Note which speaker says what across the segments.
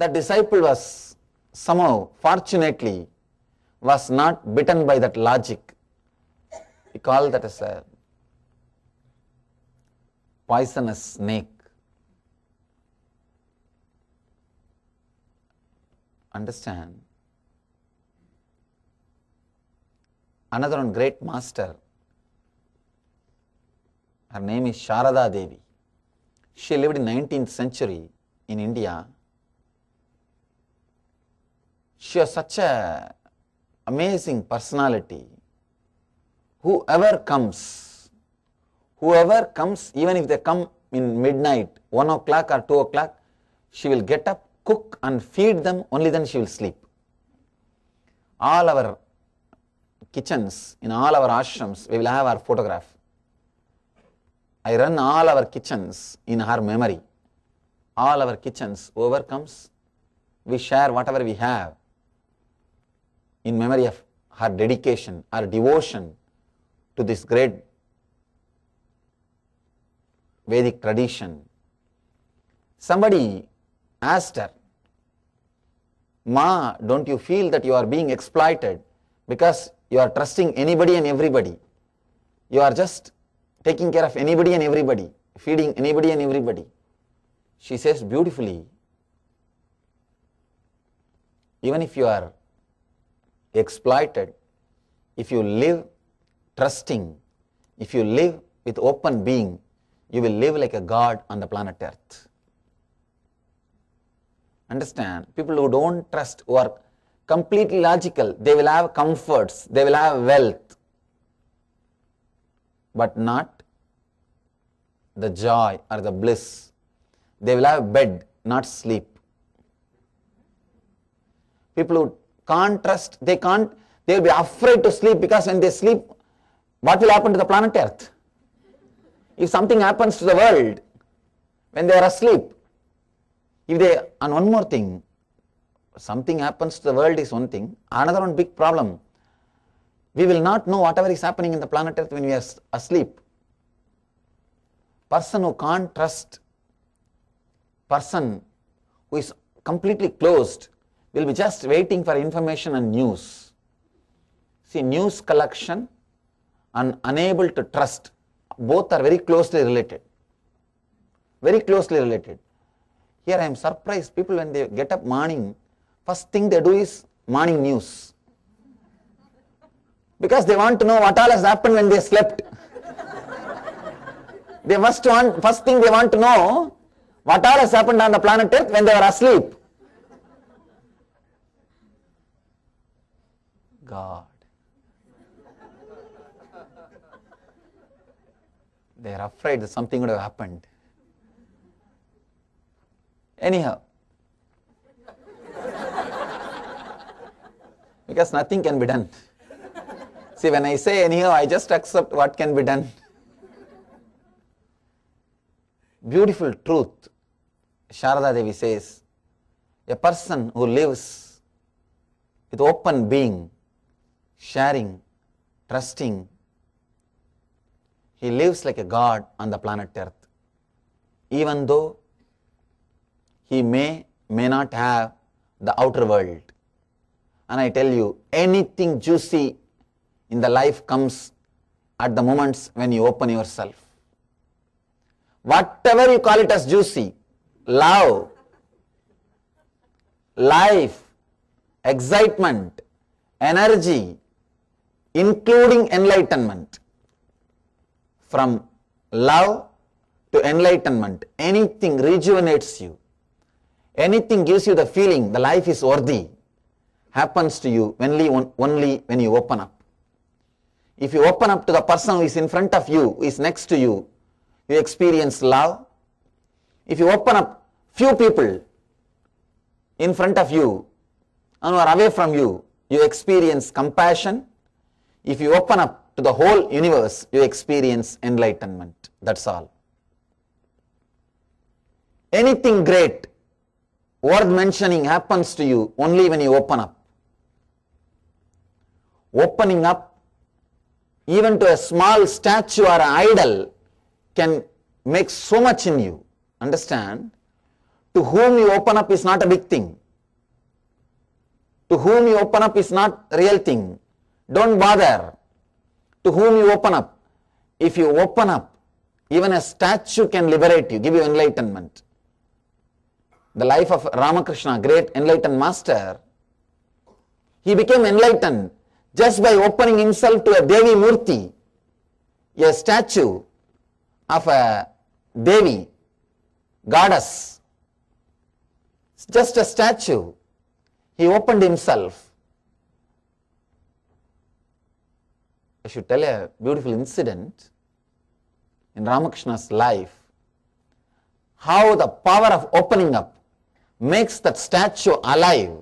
Speaker 1: the disciple was somehow, fortunately, was not bitten by that logic. We call that as a poisonous snake. Understand? Another one great master, her name is Sharada Devi. She lived in 19th century in India. She was such a amazing personality. Whoever comes, even if they come in midnight, 1 o'clock or 2 o'clock, she will get up, cook and feed them, only then she will sleep. All our kitchens, in all our ashrams, we will have our photograph. I run all our kitchens in her memory. All our kitchens, whoever comes, we share whatever we have in memory of her dedication, her devotion to this great Vedic tradition. Somebody asked her, Ma, don't you feel that you are being exploited because you are trusting anybody and everybody? You are just taking care of anybody and everybody, feeding anybody and everybody. She says beautifully, even if you are exploited, if you live trusting, if you live with open being, you will live like a god on the planet Earth. Understand? People who don't trust, who are completely logical, they will have comforts, they will have wealth, but not the joy or the bliss. They will have bed, not sleep. People who can't trust, they will be afraid to sleep, because when they sleep, what will happen to the planet Earth? If something happens to the world when they are asleep, and one more thing, something happens to the world is one thing, another one big problem. We will not know whatever is happening in the planet Earth when we are asleep. Person who can't trust, person who is completely closed, will be just waiting for information and news. See, news collection and unable to trust, both are very closely related. Very closely related. Here I am surprised, people when they get up morning, first thing they do is morning news. Because they want to know what all has happened when they slept. First thing they want to know what all has happened on the planet Earth when they were asleep. God. They are afraid that something would have happened. Anyhow, because nothing can be done. See, when I say anyhow, I just accept what can be done. Beautiful truth. Sharada Devi says, a person who lives with open being, sharing, trusting, he lives like a god on the planet Earth. Even though he may not have the outer world. And I tell you, anything juicy in the life comes at the moments when you open yourself. Whatever you call it as juicy, love, life, excitement, energy, including enlightenment. From love to enlightenment, anything rejuvenates you. Anything gives you the feeling the life is worthy, happens to you only when you open up. If you open up to the person who is in front of you, who is next to you, you experience love. If you open up few people in front of you and who are away from you, you experience compassion. If you open up to the whole universe, you experience enlightenment. That's all. Anything great worth mentioning happens to you only when you open up. Opening up even to a small statue or an idol can make so much in you. Understand? To whom you open up is not a big thing. To whom you open up is not a real thing. Don't bother. To whom you open up. If you open up, even a statue can liberate you, give you enlightenment. The life of Ramakrishna, great enlightened master, he became enlightened just by opening himself to a Devi Murti, a statue of a Devi, goddess. It's just a statue. He opened himself. I should tell a beautiful incident in Ramakrishna's life, how the power of opening up makes that statue alive.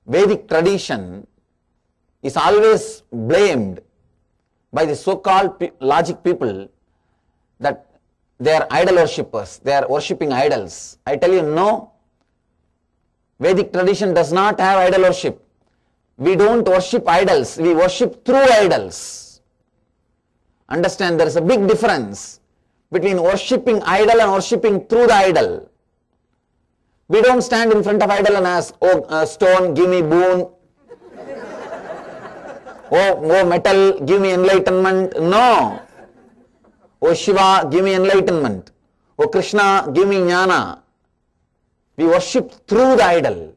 Speaker 1: Vedic tradition is always blamed by the so-called logic people that they are idol worshippers, they are worshipping idols. I tell you, no. Vedic tradition does not have idol worship. We don't worship idols, we worship through idols. Understand, there is a big difference between worshipping idol and worshipping through the idol. We don't stand in front of idol and ask, oh stone, give me boon. Oh metal, give me enlightenment. No. Oh Shiva, give me enlightenment. Oh Krishna, give me jnana. We worship through the idol.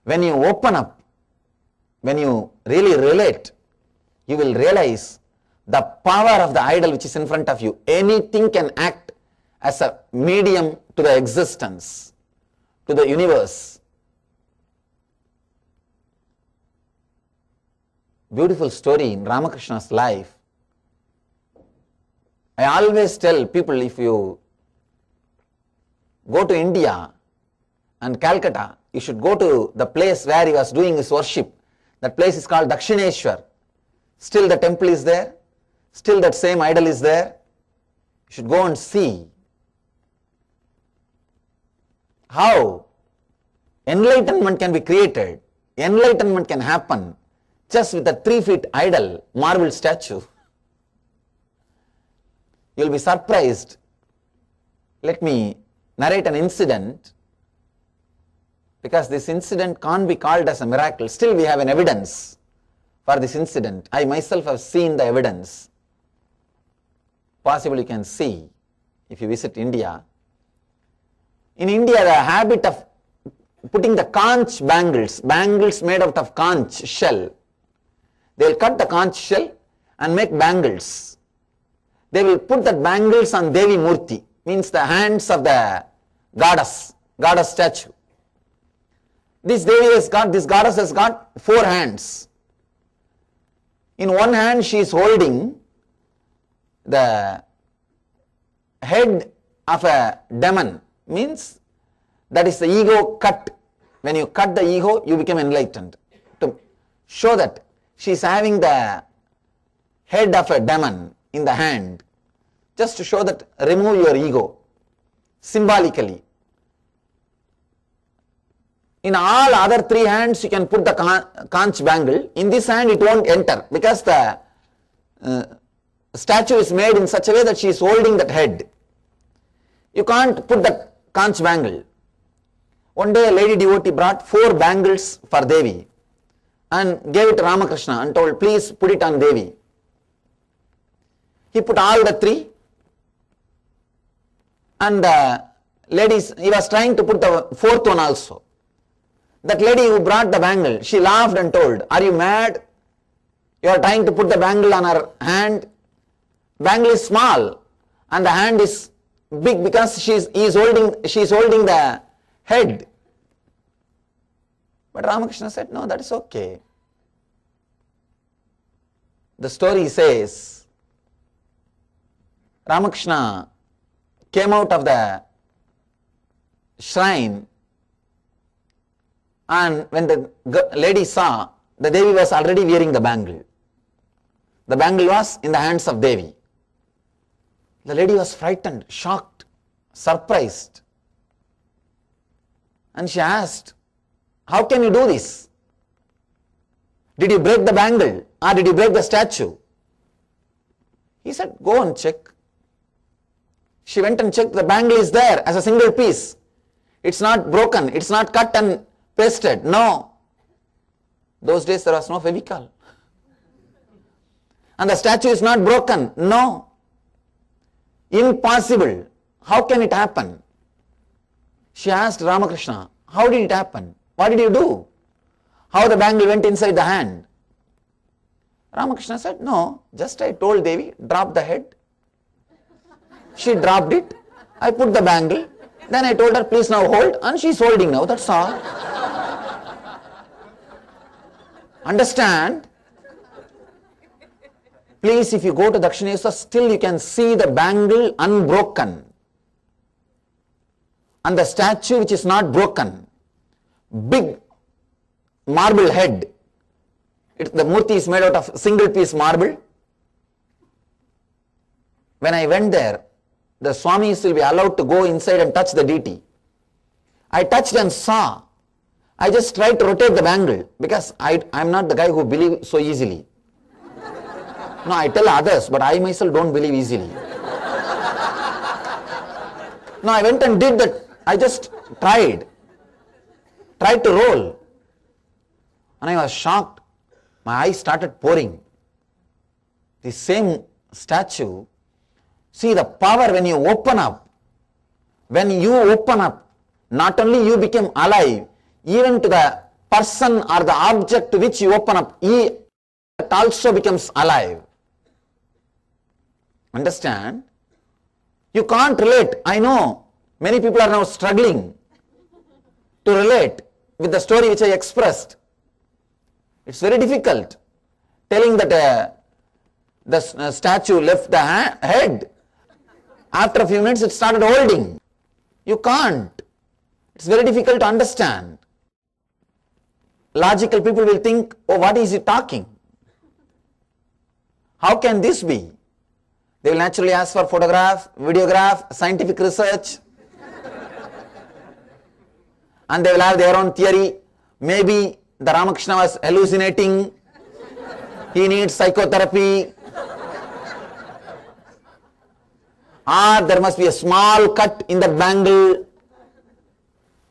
Speaker 1: When you open up, when you really relate, you will realize the power of the idol which is in front of you. Anything can act as a medium to the existence, to the universe. Beautiful story in Ramakrishna's life. I always tell people, if you go to India and Calcutta, you should go to the place where he was doing his worship. That place is called Dakshineshwar. Still the temple is there. Still that same idol is there. You should go and see how enlightenment can be created. Enlightenment can happen just with a 3-foot idol, marble statue. You will be surprised. Let me narrate an incident, because this incident can't be called as a miracle. Still we have an evidence for this incident. I myself have seen the evidence. Possibly you can see if you visit India. In India, the habit of putting the conch bangles, bangles made out of conch shell. They will cut the conch shell and make bangles. They will put that bangles on Devi Murti, means the hands of the goddess statue. This goddess has got 4 hands. In one hand she is holding the head of a demon, means that is the ego cut. When you cut the ego, you become enlightened. To show that she is having the head of a demon in the hand, just to show that remove your ego, symbolically. In all other 3 hands you can put the conch bangle. In this hand it won't enter, because the statue is made in such a way that she is holding that head. You can't put the conch bangle. One day a lady devotee brought 4 bangles for Devi and gave it to Ramakrishna and told, please put it on Devi. He put all the 3, and he was trying to put the 4th one also. That lady who brought the bangle, she laughed and told, are you mad? You are trying to put the bangle on her hand. Bangle is small and the hand is big, because she is holding the head. But Ramakrishna said, no, that is okay. The story says, Ramakrishna came out of the shrine, and when the lady saw, the Devi was already wearing the bangle. The bangle was in the hands of Devi. The lady was frightened, shocked, surprised. And she asked, how can you do this? Did you break the bangle or did you break the statue? He said, go and check. She went and checked, the bangle is there as a single piece. It's not broken, it's not cut and pasted. No. Those days there was no Fevicol. And the statue is not broken. No. Impossible. How can it happen? She asked Ramakrishna, how did it happen? What did you do? How the bangle went inside the hand? Ramakrishna said, no, just I told Devi, drop the head. She dropped it. I put the bangle. Then I told her, please now hold. And she's holding now, that's all. Understand? Please, if you go to Dakshineshwar, still you can see the bangle unbroken. And the statue which is not broken. Big marble head. The murti is made out of single piece marble. When I went there, the Swamis will be allowed to go inside and touch the deity. I touched and saw. I just tried to rotate the bangle because I'm not the guy who believes so easily. No, I tell others, but I myself don't believe easily. No, I went and did that. I just tried to roll. And I was shocked. My eyes started pouring. The same statue, see the power when you open up. When you open up, not only you become alive, even to the person or the object to which you open up, it also becomes alive. Understand? You can't relate. I know many people are now struggling to relate with the story which I expressed. It's very difficult telling that the statue left the head. After a few minutes it started holding. You can't. It's very difficult to understand. Logical people will think, oh, what is he talking? How can this be? They will naturally ask for photograph, videograph, scientific research. And they will have their own theory. Maybe the Ramakrishna was hallucinating. He needs psychotherapy. Or there must be a small cut in the bangle.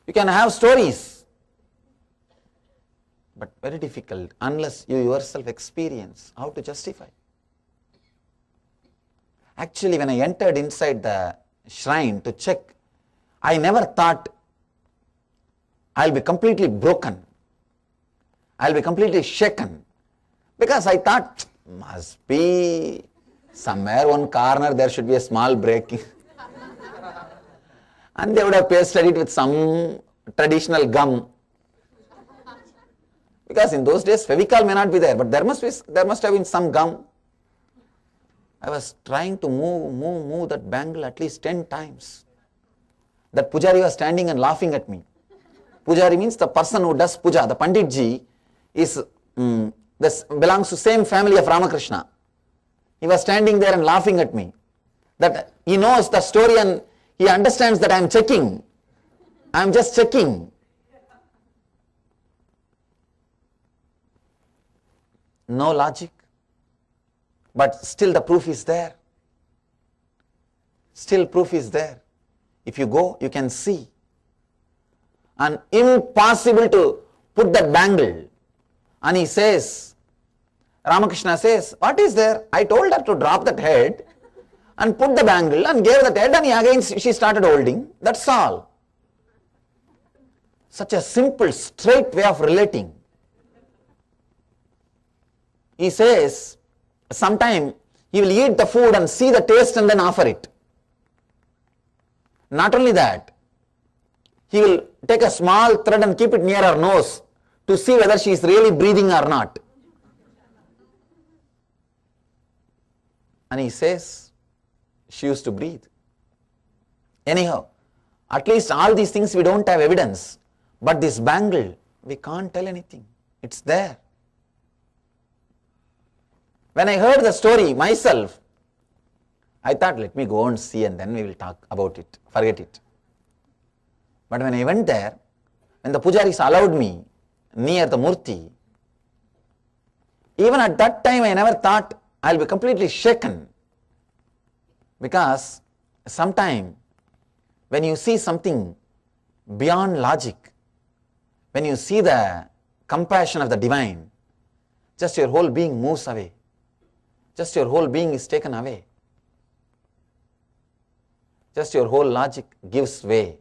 Speaker 1: You can have stories. But very difficult unless you yourself experience how to justify. Actually, when I entered inside the shrine to check, I never thought I'll be completely broken. I'll be completely shaken. Because I thought, must be somewhere one corner there should be a small break. And they would have pasted it with some traditional gum. Because in those days Fevicol may not be there, but there must have been some gum. I was trying to move that bangle at least 10 times. That Pujari was standing and laughing at me. Pujari means the person who does puja. The Panditji is belongs to same family of Ramakrishna. He was standing there and laughing at me. That he knows the story and he understands that I am checking. I am just checking. No logic. But still the proof is there. Still proof is there. If you go, you can see. And impossible to put that bangle. And he says, Ramakrishna says, what is there? I told her to drop that head and put the bangle and gave that head and she started holding. That's all. Such a simple, straight way of relating. He says, sometime he will eat the food and see the taste and then offer it. Not only that, he will take a small thread and keep it near her nose to see whether she is really breathing or not. And he says, she used to breathe. Anyhow, at least all these things we don't have evidence. But this bangle, we can't tell anything. It's there. When I heard the story myself, I thought, let me go and see and then we will talk about it, forget it. But when I went there, when the pujaris allowed me near the murti, even at that time I never thought I'll be completely shaken. Because sometime when you see something beyond logic, when you see the compassion of the divine, just your whole being moves away. Just your whole being is taken away. Just your whole logic gives way.